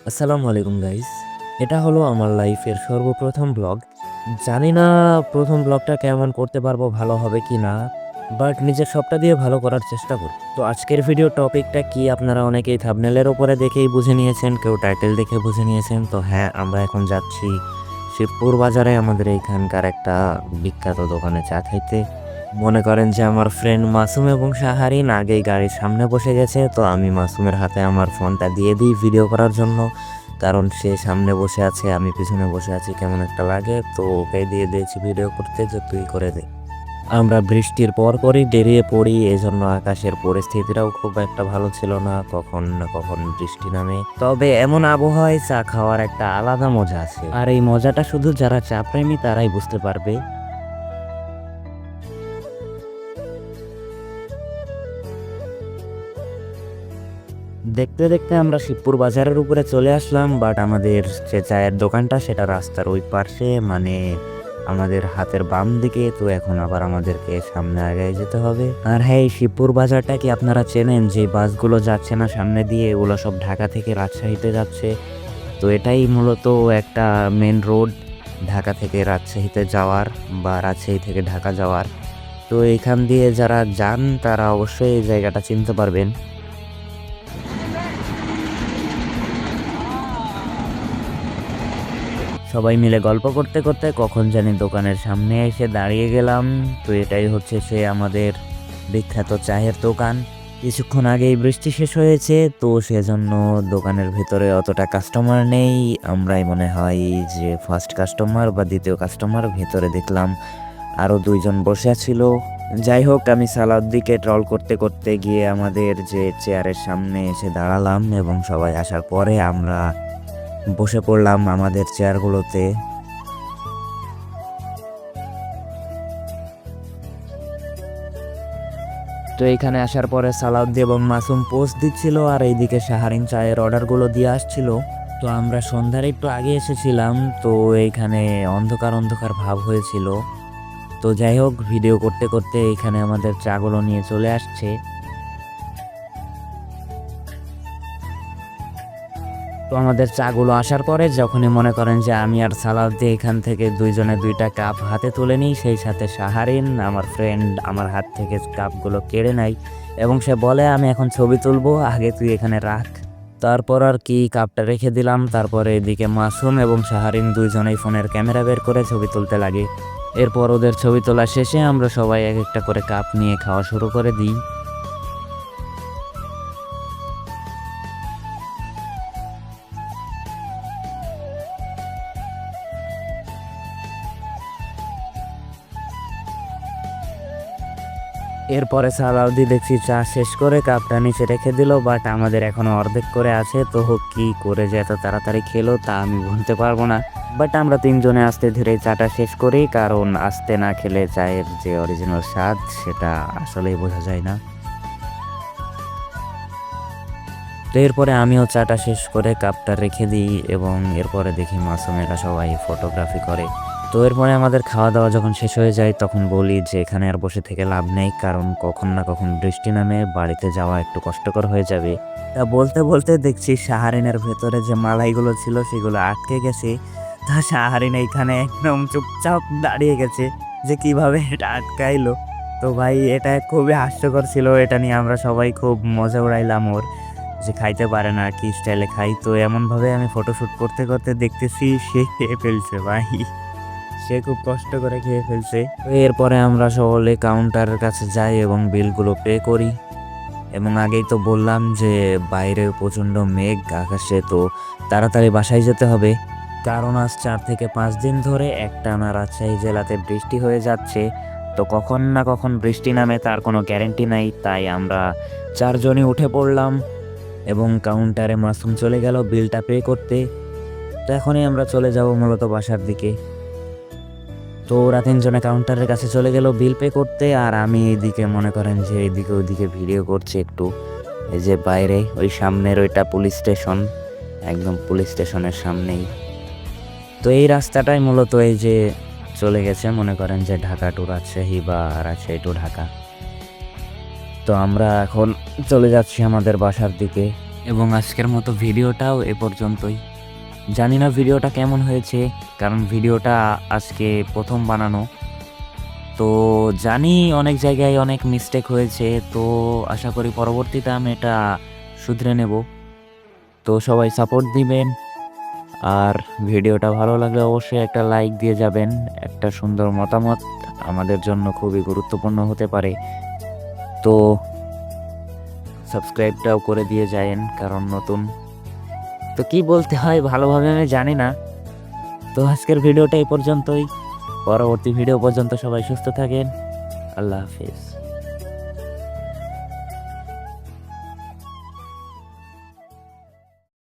আসসালামু আলাইকুম গাইস। এটা হলো আমার লাইফের সর্বপ্রথম ব্লগ। জানি না প্রথম ব্লগটা কেমন করতে পারবো, ভালো হবে কি না, বাট নিজের সবটা দিয়ে ভালো করার চেষ্টা করব। তো আজকের ভিডিও টপিকটা কি আপনারা অনেকেই থাম্বনেলের উপরে দেখেই বুঝে নিয়েছেন, কেউ টাইটেল দেখে বুঝে নিয়েছেন। তো হ্যাঁ, আমরা এখন যাচ্ছি শিবপুর বাজারে আমাদের এইখানকার একটা বিখ্যাত দোকানে চা খাইতে। মনে করেন যে আমার ফ্রেন্ড মাসুম এবং শাহারিন আগেই গাড়ির সামনে বসে গেছে, তো আমি মাসুমের হাতে আমার ফোনটা দিয়ে দিই ভিডিও করার জন্য, কারণ সে সামনে বসে আছে আমি পিছনে বসে আছি, কেমন একটা লাগে। তো ওকে দিয়ে দিয়েছি ভিডিও করতে যে তুই করে দে। আমরা বৃষ্টির পরপরই বেরিয়ে পড়ি, এজন্য আকাশের পরিস্থিতিটাও খুব একটা ভালো ছিল না, কখন না কখন বৃষ্টি নামে। তবে এমন আবহাওয়ায় চা খাওয়ার একটা আলাদা মজা আছে, আর এই মজাটা শুধু যারা চা প্রেমী তারাই বুঝতে পারবে। দেখতে দেখতে আমরা শিবপুর বাজারের উপরে চলে আসলাম, বাট আমাদের যে চায়ের দোকানটা সেটা রাস্তার ওই পাশে, মানে আমাদের হাতের বাম দিকে। তো এখন আবার আমাদেরকে সামনে আগায় যেতে হবে। আর হ্যাঁ, এই শিবপুর বাজারটা কি আপনারা চেনেন? যে বাসগুলো যাচ্ছে না সামনে দিয়ে, ওগুলো সব ঢাকা থেকে রাজশাহীতে যাচ্ছে। তো এটাই মূলত একটা মেন রোড, ঢাকা থেকে রাজশাহীতে যাওয়ার বা রাজশাহী থেকে ঢাকা যাওয়ার। তো এইখান দিয়ে যারা যান তারা অবশ্যই এই জায়গাটা চিনতে পারবেন। সবাই মিলে গল্প করতে করতে কখন জানি দোকানের সামনে এসে দাঁড়িয়ে গেলাম। তো এটাই হচ্ছে সে আমাদের বিখ্যাত চায়ের দোকান। কিছুক্ষণ আগেই বৃষ্টি শেষ হয়েছে, তো সেজন্য দোকানের ভেতরে অতটা কাস্টমার নেই। আমরাই মনে হয় যে ফার্স্ট কাস্টমার বা দ্বিতীয় কাস্টমার। ভেতরে দেখলাম আরও দুইজন বসে ছিল। যাই হোক, আমি সালাউদ্দিকে ট্রল করতে করতে গিয়ে আমাদের যে চেয়ারের সামনে এসে দাঁড়ালাম, এবং সবাই আসার পরে আমরা বসে পড়লাম আমাদের চেয়ারগুলোতে। তো এখানে আসার পরে সালাউদ্দি এবং মাসুম পোস্ট দিচ্ছিল, আর এইদিকে শাহারিন চায়ের অর্ডারগুলো দিয়ে আসছিল। তো আমরা সন্ধ্যার একটু আগে এসেছিলাম, তো এইখানে অন্ধকার অন্ধকার ভাব হয়েছিল। তো যাই হোক, ভিডিও করতে করতে এখানে আমাদের চাগুলো নিয়ে চলে আসছে। তো আমাদের চাগুলো আসার পরে যখনই মনে করেন যে আমি আর সালাউদ্দি এখান থেকে দুইজনে দুইটা কাপ হাতে তুলে নিই, সেই সাথে শাহারিন আমার ফ্রেন্ড আমার হাত থেকে কাপগুলো কেড়ে নেয় এবং সে বলে আমি এখন ছবি তুলবো, আগে তুই এখানে রাখ। তারপর আর কি, কাপটা রেখে দিলাম। তারপরে এদিকে মাসুম এবং শাহারিন দুইজনেই ফোনের ক্যামেরা বের করে ছবি তুলতে লাগে। এরপর ওদের ছবি তোলা শেষে আমরা সবাই এক একটা করে কাপ নিয়ে খাওয়া শুরু করে দিই। এরপরে সালাউদ্দি দেখছি চা শেষ করে কাপটা নিচে রেখে দিল, বাট আমাদের এখনো অর্ধেক করে আছে। তো কি করে যে এত তাড়াতাড়ি খেলো তা আমি বলতে পারবো না, বাট আমরা তিনজনে আস্তে ধীরে চাটা শেষ করি, কারণ আস্তে না খেলে চায়ের যে অরিজিনাল স্বাদ সেটা আসলেই বোঝা যায় না। তো এরপরে আমিও চাটা শেষ করে কাপটা রেখে দিই, এবং এরপরে দেখি মাসুমেরা সবাই ফটোগ্রাফি করে। তো এরপরে আমাদের খাওয়া দাওয়া যখন শেষ হয়ে যায় তখন বলি যে এখানে আর বসে থেকে লাভ নেই, কারণ কখন না কখন বৃষ্টি নামে, বাড়িতে যাওয়া একটু কষ্টকর হয়ে যাবে। তা বলতে বলতে দেখছি শাহারিনের ভেতরে যে মালাইগুলো ছিল সেগুলো আটকে গেছে। তা শাহারিন এইখানে একদম চুপচাপ দাঁড়িয়ে গেছে যে কিভাবে এটা আটকাইলো। তো ভাই, এটা খুবই হাস্যকর ছিল, এটা নিয়ে আমরা সবাই খুব মজা উড়াইলাম ওর, যে খাইতে পারে না কি স্টাইলে খাই। তো এমনভাবে আমি ফটোশ্যুট করতে করতে দেখতেছি সে খেয়ে ফেলছে ভাই, সে খুব কষ্ট করে খেয়ে ফেলছে। তো এরপরে আমরা সকলে কাউন্টারের কাছে যাই এবং বিলগুলো পে করি। এবং আগেই তো বললাম যে বাইরে প্রচণ্ড মেঘ আকাশে, তো তাড়াতাড়ি বাসায় যেতে হবে, কারণ আজ 4 থেকে 5 দিন ধরে একটানা রাজশাহী জেলাতে বৃষ্টি হয়ে যাচ্ছে। তো কখন না কখন বৃষ্টি নামে তার কোনো গ্যারেন্টি নাই। তাই আমরা 4 জনই উঠে পড়লাম এবং কাউন্টারে মাসুম চলে গেল বিলটা পে করতে। তো এখনই আমরা চলে যাব মূলত বাসার দিকে। তো ওরা তিনজনে কাউন্টারের কাছে চলে গেল বিল পে করতে, আর আমি এদিকে মনে করেন যে এদিকে ওইদিকে ভিডিও করছি একটু। এই যে বাইরে ওই সামনের ওইটা পুলিশ স্টেশন, একদম পুলিশ স্টেশনের সামনেই। তো এই রাস্তাটাই মূলত এই যে চলে গেছে মনে করেন যে ঢাকা টু রাজশাহী বা রাজশাহী টু ঢাকা। তো আমরা এখন চলে যাচ্ছি আমাদের বাসার দিকে। এবং আজকের মতো ভিডিওটাও এ পর্যন্তই। জানি না ভিডিওটা কেমন হয়েছে, কারণ ভিডিওটা আজকে প্রথম বানানো। তো জানি অনেক জায়গায় অনেক মিস্টেক হয়েছে, তো আশা করি পরবর্তীতে আমি এটা শুধরে নেব। তো সবাই সাপোর্ট দিবেন, আর ভিডিওটা ভালো লাগলে অবশ্যই একটা লাইক দিয়ে যাবেন। একটা সুন্দর মতামত আমাদের জন্য খুবই গুরুত্বপূর্ণ হতে পারে। তো সাবস্ক্রাইবটাও করে দিয়ে যায়েন, কারণ নতুন। তো কি বলতে হয় ভালোভাবে আমি জানি না। তো আজকের ভিডিওটা এই পর্যন্তই। পরবর্তী ভিডিও পর্যন্ত সবাই সুস্থ থাকেন। আল্লাহ হাফেজ।